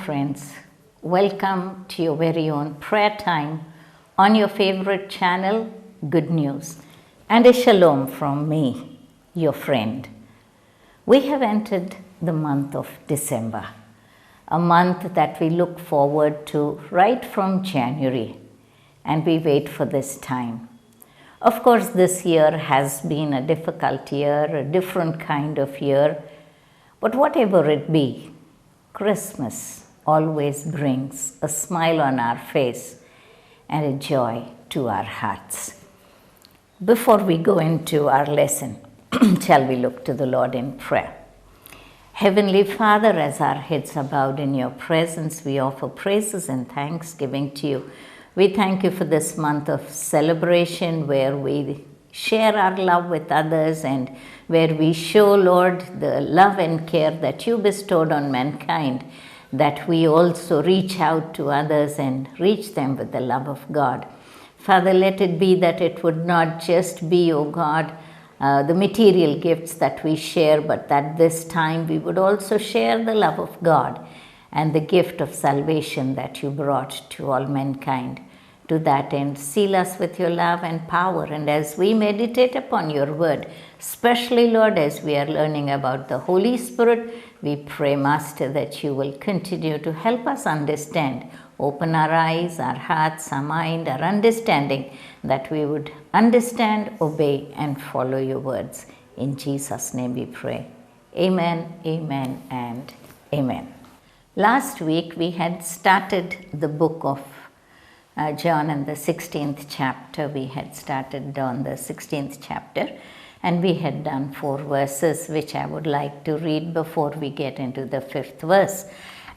friends, welcome to your very own prayer time on your favorite channel, Good News, and a shalom from me, your friend. We have entered the month of December, a month that we look forward to right from January, and we wait for this time. Of course, this year has been a difficult year, a different kind of year, but whatever it be, Christmas always brings a smile on our face and a joy to our hearts. Before we go into our lesson, shall we look to the Lord in prayer? Heavenly Father, as our heads are bowed in your presence, we offer praises and thanksgiving to you. We thank you for this month of celebration where we share our love with others and where we show, Lord, the love and care that you bestowed on mankind, that we also reach out to others and reach them with the love of God. Father, let it be that it would not just be, O God, the material gifts that we share, but that this time we would also share the love of God and the gift of salvation that you brought to all mankind. To that end, seal us with your love and power. And as we meditate upon your word, especially, Lord, as we are learning about the Holy Spirit, we pray, Master, that you will continue to help us understand. Open our eyes, our hearts, our mind, our understanding, that we would understand, obey, and follow your words. In Jesus' name we pray. Amen, amen, and amen. Last week we had started the book of John in the 16th chapter. We had started on the 16th chapter and we had done 4 verses, which I would like to read before we get into the 5th verse.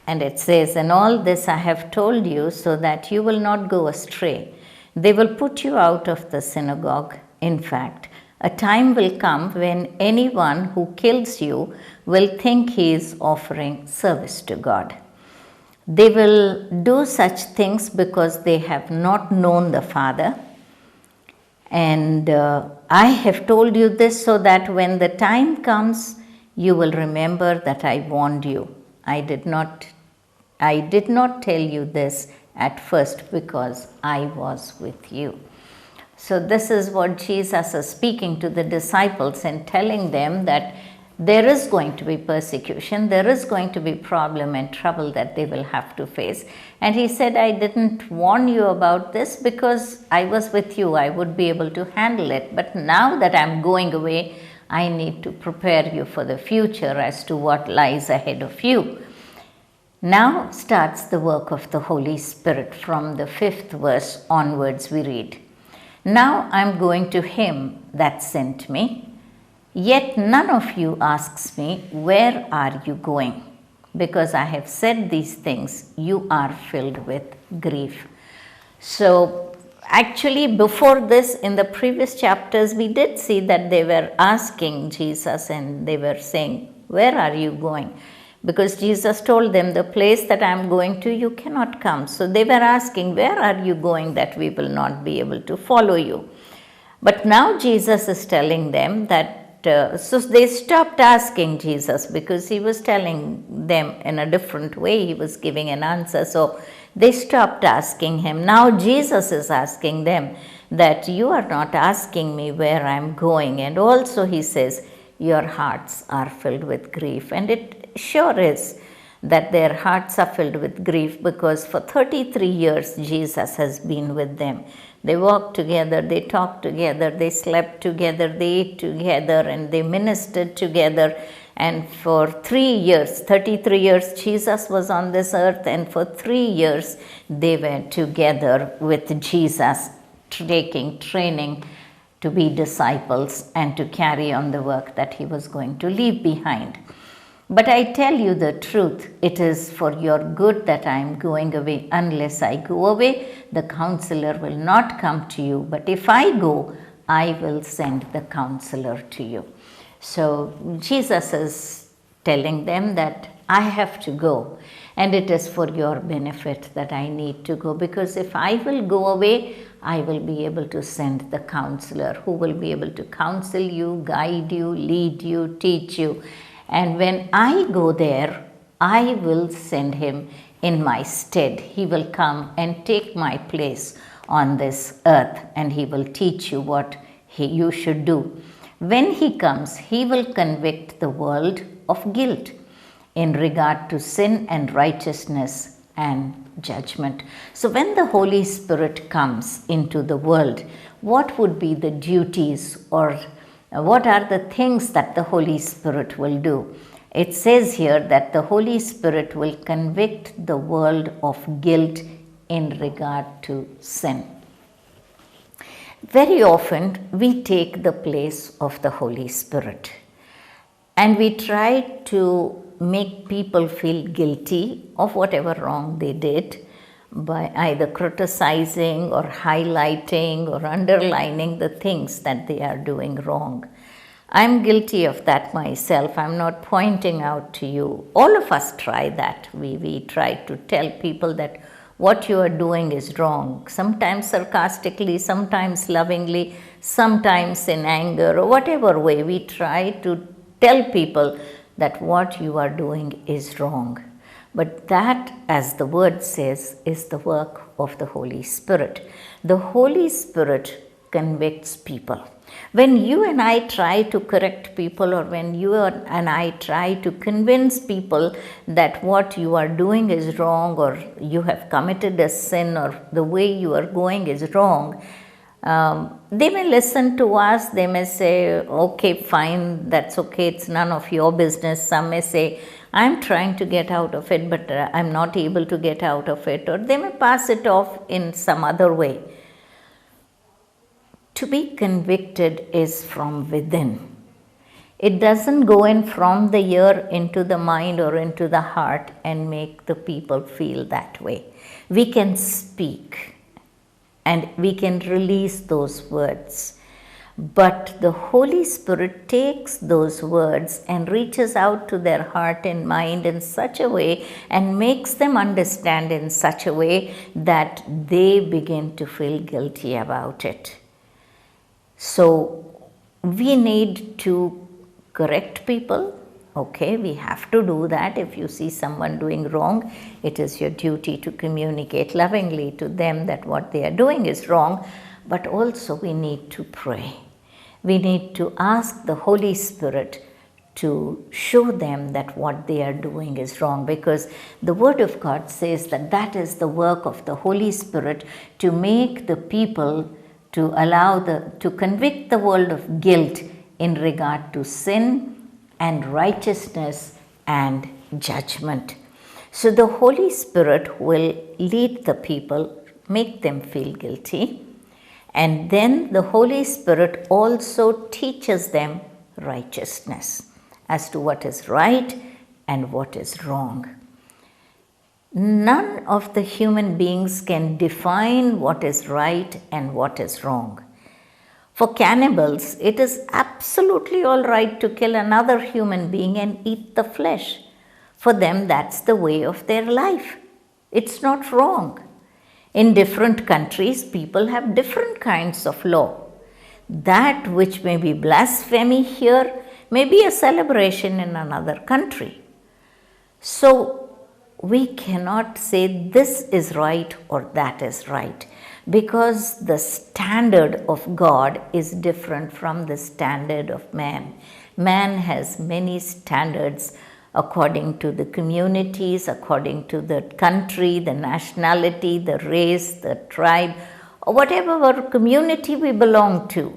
And it says, "And all this I have told you so that you will not go astray. They will put you out of the synagogue. In fact, a time will come when anyone who kills you will think he is offering service to God. They will do such things because they have not known the Father. And I have told you this so that when the time comes, you will remember that I warned you. I did not tell you this at first because I was with you." So this is what Jesus is speaking to the disciples and telling them that there is going to be persecution, there is going to be problem and trouble that they will have to face. And he said, I didn't warn you about this because I was with you, I would be able to handle it. But now that I'm going away, I need to prepare you for the future as to what lies ahead of you. Now starts the work of the Holy Spirit. From the 5th verse onwards we read, "Now I'm going to him that sent me. Yet none of you asks me, where are you going? Because I have said these things, you are filled with grief." So actually before this, in the previous chapters, we did see that they were asking Jesus and they were saying, where are you going? Because Jesus told them, the place that I am going to, you cannot come. So they were asking, where are you going that we will not be able to follow you? But now Jesus is telling them that so they stopped asking Jesus because he was telling them in a different way. He was giving an answer. So they stopped asking him. Now Jesus is asking them that you are not asking me where I'm going. And also he says, your hearts are filled with grief. And it sure is that their hearts are filled with grief because for 33 years Jesus has been with them. They walked together, they talked together, they slept together, they ate together, and they ministered together. And for 3 years, 33 years, Jesus was on this earth, and for 3 years they were together with Jesus, taking training to be disciples and to carry on the work that he was going to leave behind. But I tell you the truth, it is for your good that I am going away. Unless I go away, the Counselor will not come to you. But if I go, I will send the Counselor to you. So Jesus is telling them that I have to go. And it is for your benefit that I need to go. Because if I will go away, I will be able to send the Counselor who will be able to counsel you, guide you, lead you, teach you. And when I go there, I will send him in my stead. He will come and take my place on this earth, and he will teach you what you should do. When he comes, he will convict the world of guilt in regard to sin and righteousness and judgment. So when the Holy Spirit comes into the world, what would be the duties, or what are the things that the Holy Spirit will do? It says here that the Holy Spirit will convict the world of guilt in regard to sin. Very often we take the place of the Holy Spirit and we try to make people feel guilty of whatever wrong they did by either criticizing or highlighting or underlining the things that they are doing wrong. I'm guilty of that myself. I'm not pointing out to you. All of us try that. We try to tell people that what you are doing is wrong, sometimes sarcastically, sometimes lovingly, sometimes in anger, or whatever way we try to tell people that what you are doing is wrong. But that, as the word says, is the work of the Holy Spirit. The Holy Spirit convicts people. When you and I try to correct people, or when you and I try to convince people that what you are doing is wrong, or you have committed a sin, or the way you are going is wrong, they may listen to us. They may say, okay, fine, that's okay, it's none of your business. Some may say, I'm trying to get out of it, but I'm not able to get out of it. Or they may pass it off in some other way. To be convicted is from within. It doesn't go in from the ear into the mind or into the heart and make the people feel that way. We can speak and we can release those words. But the Holy Spirit takes those words and reaches out to their heart and mind in such a way and makes them understand in such a way that they begin to feel guilty about it. So we need to correct people. Okay, we have to do that. If you see someone doing wrong, it is your duty to communicate lovingly to them that what they are doing is wrong. But also we need to pray. We need to ask the Holy Spirit to show them that what they are doing is wrong, because the Word of God says that that is the work of the Holy Spirit, to make the people, to convict the world of guilt in regard to sin and righteousness and judgment. So the Holy Spirit will lead the people, make them feel guilty, and then the Holy Spirit also teaches them righteousness as to what is right and what is wrong. None of the human beings can define what is right and what is wrong. For cannibals, it is absolutely all right to kill another human being and eat the flesh. For them, that's the way of their life. It's not wrong. In different countries, people have different kinds of law. That which may be blasphemy here may be a celebration in another country. So we cannot say this is right or that is right, because the standard of God is different from the standard of man. Man has many standards according to the communities, according to the country, the nationality, the race, the tribe, or whatever community we belong to.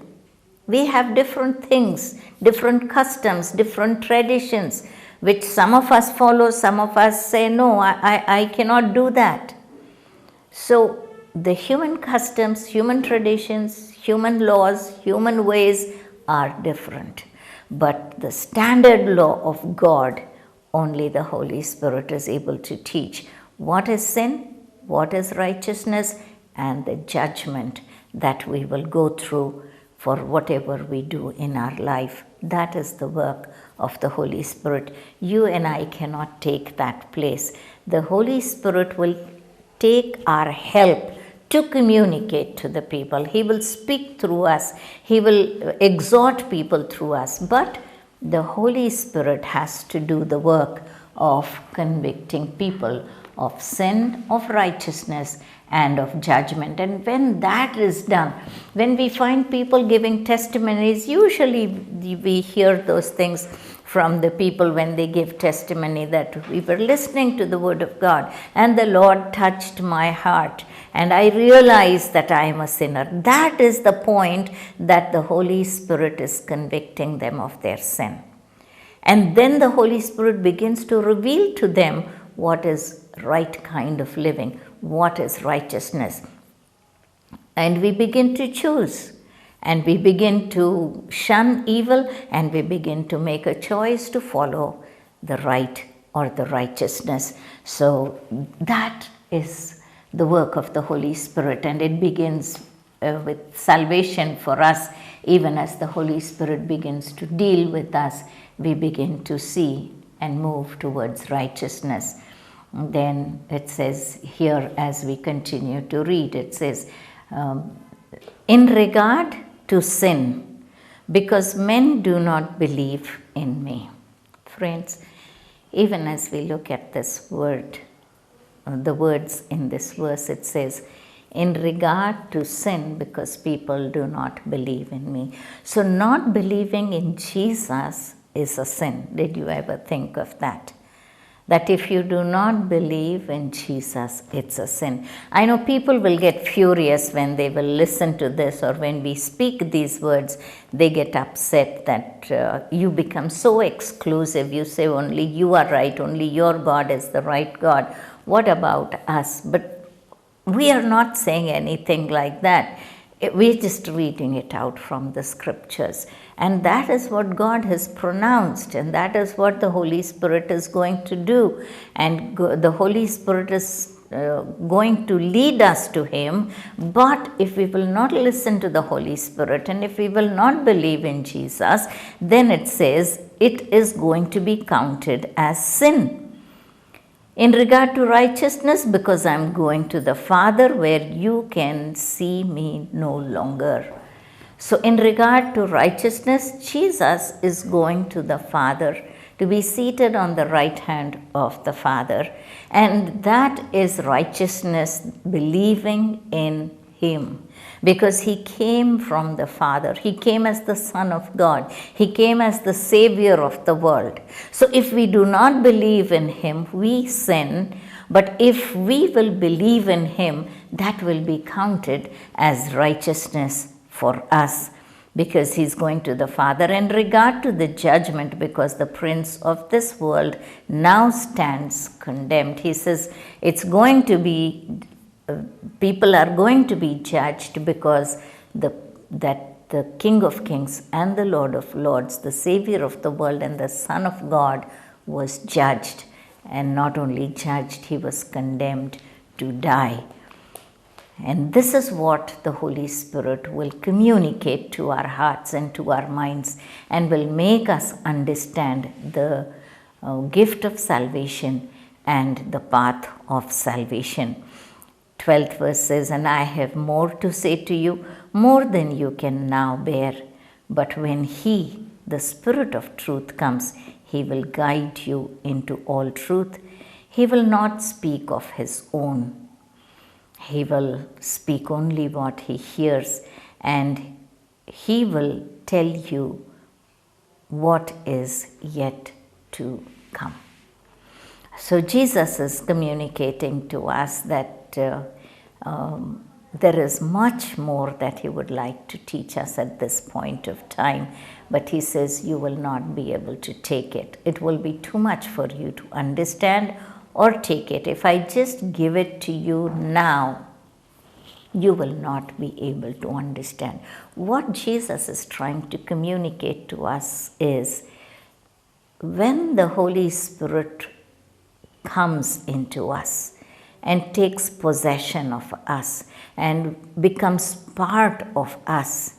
We have different things, different customs, different traditions, which some of us follow, some of us say, no, I cannot do that. So the human customs, human traditions, human laws, human ways are different. But the standard law of God, only the Holy Spirit is able to teach what is sin, what is righteousness, and the judgment that we will go through for whatever we do in our life. That is the work of the Holy Spirit. You and I cannot take that place. The Holy Spirit will take our help to communicate to the people. He will speak through us. He will exhort people through us. But the Holy Spirit has to do the work of convicting people of sin, of righteousness, and of judgment. And when that is done, when we find people giving testimonies, usually we hear those things from the people when they give testimony that we were listening to the Word of God and the Lord touched my heart and I realized that I am a sinner. That is the point that the Holy Spirit is convicting them of their sin. And then the Holy Spirit begins to reveal to them what is right kind of living, what is righteousness. And we begin to choose, and we begin to shun evil, and we begin to make a choice to follow the right or the righteousness. So that is the work of the Holy Spirit, and it begins with salvation for us. Even as the Holy Spirit begins to deal with us, we begin to see and move towards righteousness. Then it says here, as we continue to read, it says, in regard to sin, because men do not believe in me. Friends, even as we look at this word, the words in this verse, it says, in regard to sin, because people do not believe in me. So not believing in Jesus is a sin. Did you ever think of that? That if you do not believe in Jesus, it's a sin. I know people will get furious when they will listen to this, or when we speak these words, they get upset that you become so exclusive. You say only you are right, only your God is the right God. What about us? But we are not saying anything like that. We're just reading it out from the scriptures. And that is what God has pronounced, and that is what the Holy Spirit is going to do. And the Holy Spirit is going to lead us to Him. But if we will not listen to the Holy Spirit, and if we will not believe in Jesus, then it says it is going to be counted as sin. In regard to righteousness, because I am going to the Father where you can see me no longer. So in regard to righteousness, Jesus is going to the Father to be seated on the right hand of the Father. And that is righteousness, believing in Him. Because He came from the Father. He came as the Son of God. He came as the Savior of the world. So if we do not believe in Him, we sin. But if we will believe in Him, that will be counted as righteousness for us. Because He's going to the Father. In regard to the judgment, because the prince of this world now stands condemned. He says it's going to be people are going to be judged because that the King of Kings and the Lord of Lords, the Savior of the world and the Son of God, was judged. And not only judged, He was condemned to die. And this is what the Holy Spirit will communicate to our hearts and to our minds, and will make us understand the gift of salvation and the path of salvation. 12th verse says, and I have more to say to you, more than you can now bear. But when He, the Spirit of truth, comes, He will guide you into all truth. He will not speak of His own. He will speak only what He hears, and He will tell you what is yet to come. So Jesus is communicating to us that there is much more that He would like to teach us at this point of time, but He says you will not be able to take it. It will be too much for you to understand or take it. If I just give it to you now, you will not be able to understand. What Jesus is trying to communicate to us is, when the Holy Spirit comes into us and takes possession of us and becomes part of us,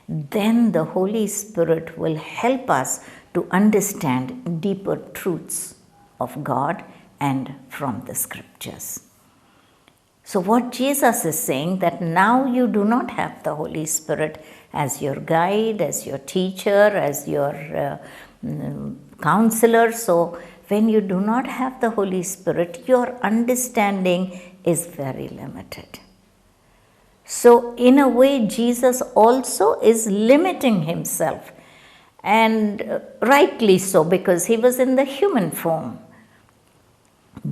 then the Holy Spirit will help us to understand deeper truths of God and from the scriptures. So what Jesus is saying, that now you do not have the Holy Spirit as your guide, as your teacher, as your counselor. So when you do not have the Holy Spirit, your understanding is very limited. So, in a way, Jesus also is limiting himself, and rightly so, because he was in the human form.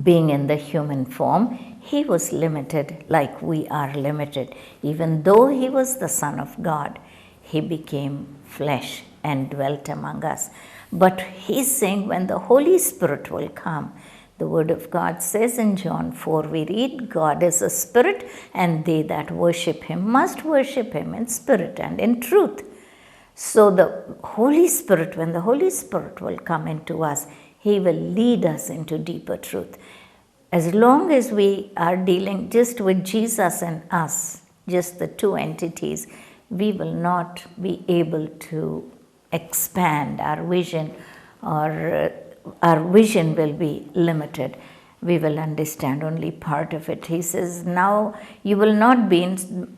Being in the human form, he was limited like we are limited. Even though he was the Son of God, he became flesh and dwelt among us. But he's saying when the Holy Spirit will come, the Word of God says in John 4, we read, God is a spirit, and they that worship him must worship him in spirit and in truth. So the Holy Spirit, when the Holy Spirit will come into us, he will lead us into deeper truth. As long as we are dealing just with Jesus and us, just the two entities, we will not be able to expand our vision, or our vision will be limited. We will understand only part of it. He says, now you will not be in,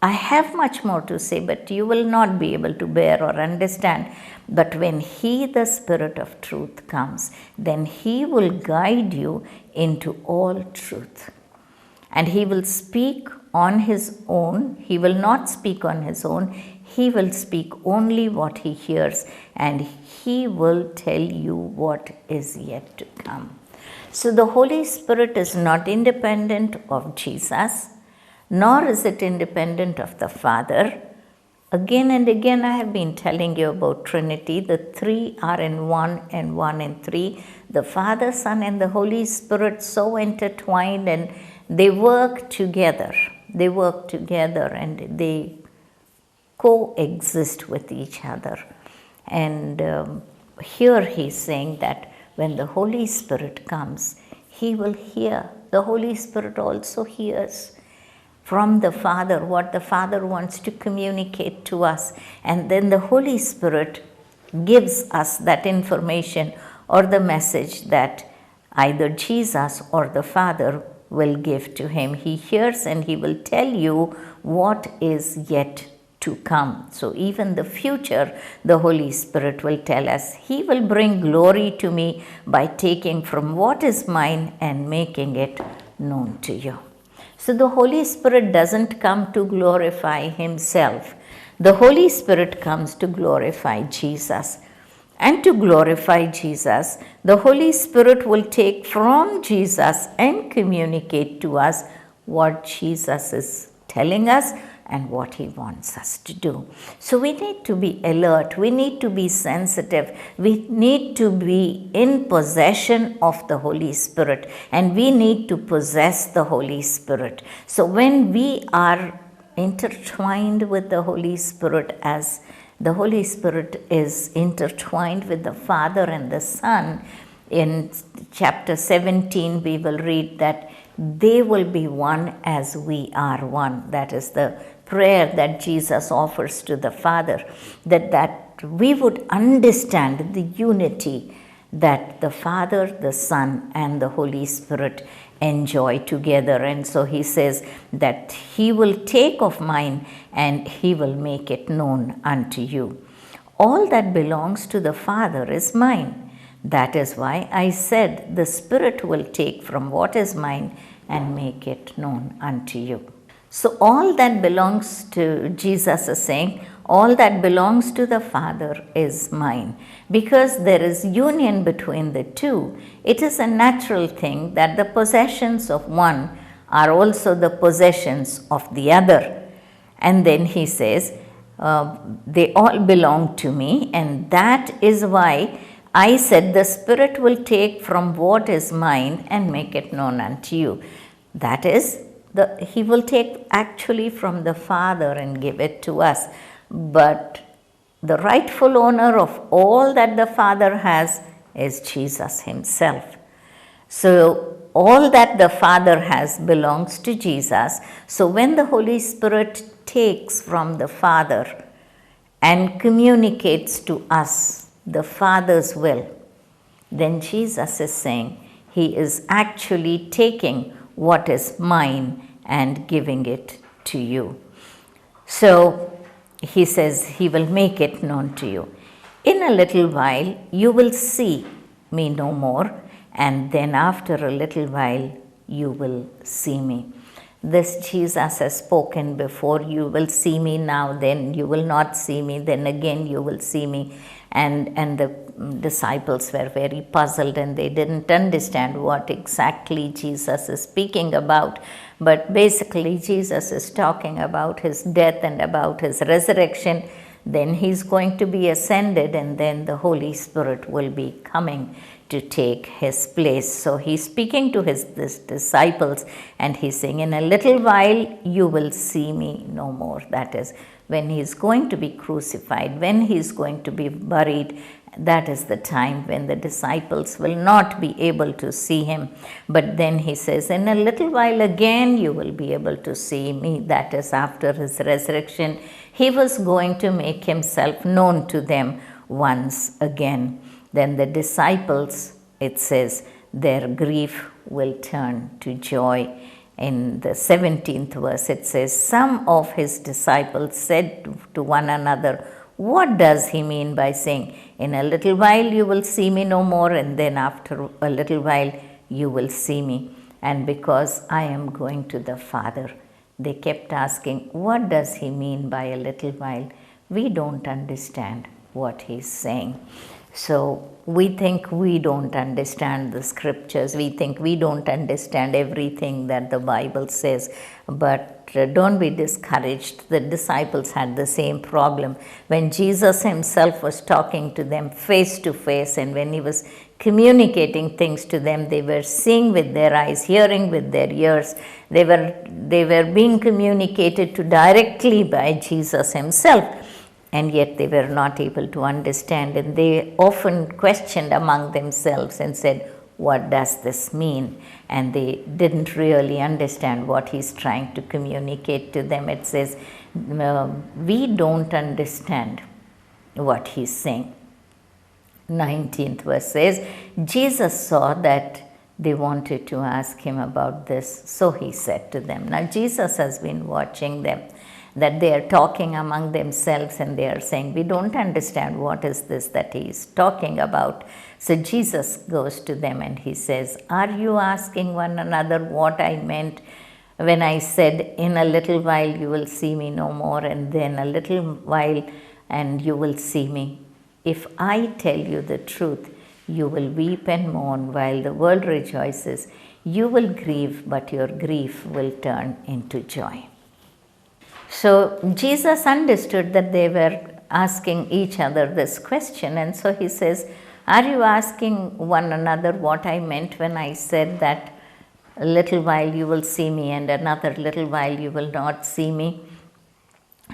I have much more to say, but you will not be able to bear or understand. But when he, the Spirit of truth, comes, then he will guide you into all truth. And he will speak on his own. He will not speak on his own. He will speak only what he hears, and he will tell you what is yet to come. So the Holy Spirit is not independent of Jesus, nor is it independent of the Father. Again and again I have been telling you about Trinity. The three are in one and one in three. The Father, Son and the Holy Spirit so intertwined, and they work together. They work together and they coexist with each other. And here he's saying that when the Holy Spirit comes, he will hear. The Holy Spirit also hears from the Father what the Father wants to communicate to us. And then the Holy Spirit gives us that information or the message that either Jesus or the Father will give to him. He hears and he will tell you what is yet to come. So even the future, the Holy Spirit will tell us. He will bring glory to me by taking from what is mine and making it known to you. So the Holy Spirit doesn't come to glorify himself. The Holy Spirit comes to glorify Jesus. And to glorify Jesus, the Holy Spirit will take from Jesus and communicate to us what Jesus is telling us and what he wants us to do. So we need to be alert, we need to be sensitive, we need to be in possession of the Holy Spirit, and we need to possess the Holy Spirit. So when we are intertwined with the Holy Spirit, as the Holy Spirit is intertwined with the Father and the Son, in chapter 17 we will read that they will be one as we are one. That is the prayer that Jesus offers to the Father, that we would understand the unity that the Father, the Son, and the Holy Spirit enjoy together. And so he says that he will take of mine and he will make it known unto you. All that belongs to the Father is mine. That is why I said the Spirit will take from what is mine and make it known unto you. So all that belongs to, Jesus is saying, all that belongs to the Father is mine. Because there is union between the two, it is a natural thing that the possessions of one are also the possessions of the other. And then he says, they all belong to me, and that is why I said the Spirit will take from what is mine and make it known unto you. That is, he will take actually from the Father and give it to us. But the rightful owner of all that the Father has is Jesus himself. So all that the Father has belongs to Jesus. So when the Holy Spirit takes from the Father and communicates to us the Father's will, then Jesus is saying he is actually taking what is mine and giving it to you. So he says he will make it known to you. In a little while you will see me no more, and then after a little while you will see me. This Jesus has spoken before. You will see me now, then you will not see me, then again you will see me. And the disciples were very puzzled and they didn't understand what exactly Jesus is speaking about. But basically, Jesus is talking about his death and about his resurrection. Then he's going to be ascended, and then the Holy Spirit will be coming to take his place. So he's speaking to his disciples and he's saying, in a little while you will see me no more. That is, when he's going to be crucified, when he's going to be buried, that is the time when the disciples will not be able to see him. But then he says, in a little while again you will be able to see me. That is, after his resurrection, he was going to make himself known to them once again. Then the disciples, it says, their grief will turn to joy. In the 17th verse, it says, some of his disciples said to one another, what does he mean by saying, in a little while you will see me no more, and then after a little while you will see me? And because I am going to the Father, they kept asking, what does he mean by a little while? We don't understand what he's saying. So we think we don't understand the scriptures. We think we don't understand everything that the Bible says. But don't be discouraged. The disciples had the same problem. When Jesus himself was talking to them face to face, and when he was communicating things to them, they were seeing with their eyes, hearing with their ears. They were being communicated to directly by Jesus himself. And yet they were not able to understand, and they often questioned among themselves and said, what does this mean? And they didn't really understand what he's trying to communicate to them. It says, we don't understand what he's saying. 19th verse says, Jesus saw that they wanted to ask him about this, so he said to them. Now Jesus has been watching them, that they are talking among themselves and they are saying, we don't understand what is this that he is talking about. So Jesus goes to them and he says, are you asking one another what I meant when I said, in a little while you will see me no more, and then a little while and you will see me? If I tell you the truth, you will weep and mourn while the world rejoices. You will grieve, but your grief will turn into joy. So Jesus understood that they were asking each other this question, and so he says, are you asking one another what I meant when I said that a little while you will see me and another little while you will not see me?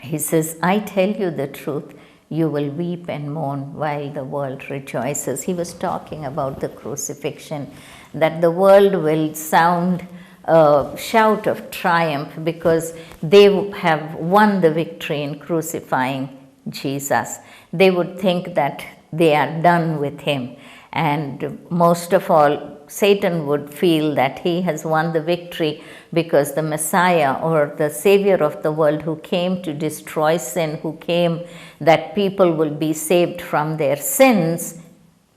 He says, I tell you the truth, you will weep and mourn while the world rejoices. He was talking about the crucifixion, that the world will sound a shout of triumph because they have won the victory in crucifying Jesus. They would think that they are done with him, and most of all, Satan would feel that he has won the victory because the Messiah, or the Savior of the world, who came to destroy sin, who came that people will be saved from their sins,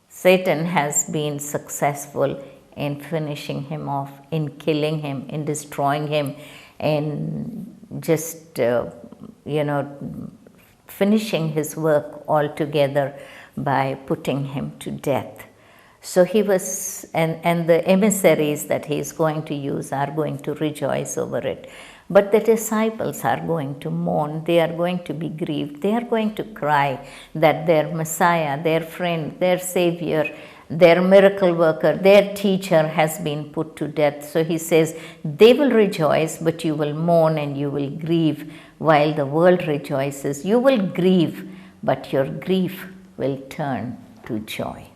Satan has been successful in finishing him off, in killing him, in destroying him, in just, finishing his work altogether by putting him to death. So he was, and the emissaries that he is going to use are going to rejoice over it. But the disciples are going to mourn, they are going to be grieved, they are going to cry that their Messiah, their friend, their Savior, their miracle worker, their teacher has been put to death. So he says, they will rejoice, but you will mourn and you will grieve while the world rejoices. You will grieve, but your grief will turn to joy.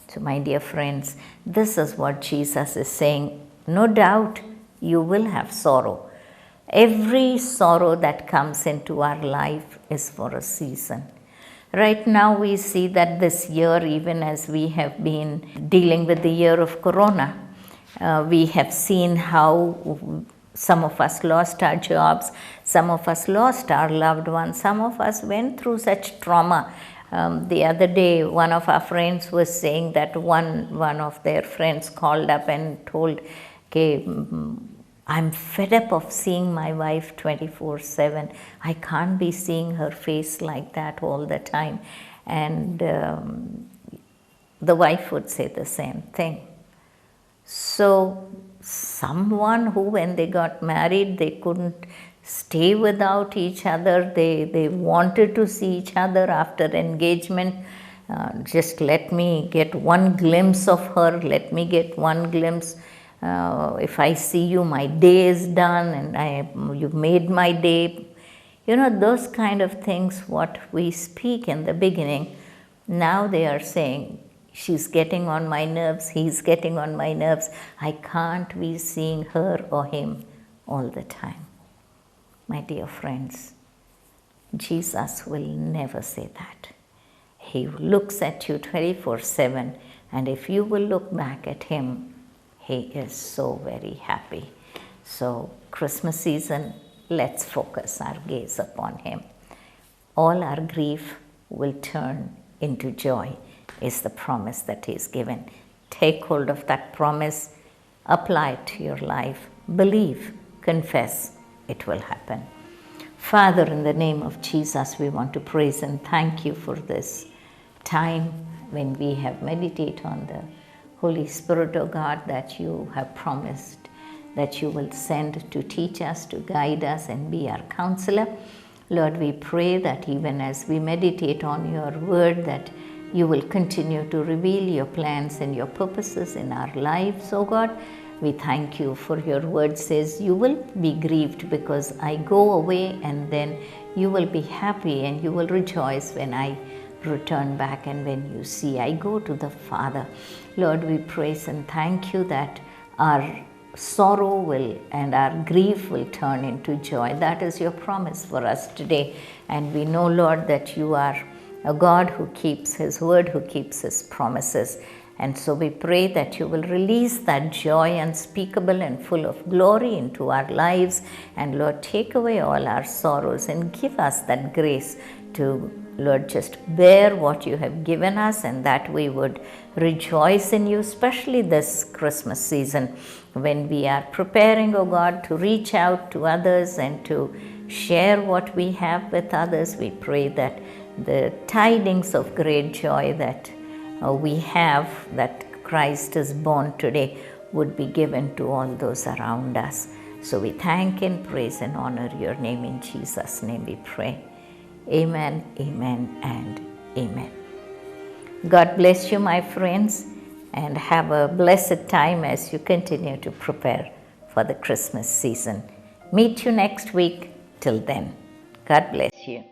So my dear friends, this is what Jesus is saying. No doubt you will have sorrow. Every sorrow that comes into our life is for a season. Right now we see that this year, even as we have been dealing with the year of Corona, we have seen how some of us lost our jobs, some of us lost our loved ones, some of us went through such trauma The other day, one of our friends was saying that one of their friends called up and told, okay, I'm fed up of seeing my wife 24/7. I can't be seeing her face like that all the time. And the wife would say the same thing. So someone who, when they got married, they couldn't stay without each other. They wanted to see each other after engagement. Just let me get one glimpse of her. Let me get one glimpse. If I see you, my day is done, and you've made my day. You know, those kind of things, what we speak in the beginning, now they are saying, she's getting on my nerves, he's getting on my nerves. I can't be seeing her or him all the time. My dear friends, Jesus will never say that. He looks at you 24/7, and if you will look back at him, he is so very happy. So Christmas season, let's focus our gaze upon him. All our grief will turn into joy, is the promise that he has given. Take hold of that promise, apply it to your life, believe, confess, it will happen. Father, in the name of Jesus, we want to praise and thank you for this time when we have meditated on the Holy Spirit, O God, that you have promised that you will send to teach us, to guide us, and be our counselor. Lord, we pray that even as we meditate on your word, that you will continue to reveal your plans and your purposes in our lives, O God. We thank you for your word says you will be grieved because I go away, and then you will be happy and you will rejoice when I return back and when you see I go to the Father. Lord, we praise and thank you that our sorrow will and our grief will turn into joy. That is your promise for us today. And we know, Lord, that you are a God who keeps his word, who keeps his promises. And so we pray that you will release that joy unspeakable and full of glory into our lives. And Lord, take away all our sorrows and give us that grace to, Lord, just bear what you have given us, and that we would rejoice in you, especially this Christmas season when we are preparing, oh God, to reach out to others and to share what we have with others. We pray that the tidings of great joy that we have, that Christ is born today, would be given to all those around us. So we thank and praise and honor your name. In Jesus' name we pray. Amen, amen, and amen. God bless you, my friends, and have a blessed time as you continue to prepare for the Christmas season. Meet you next week. Till then, God bless you.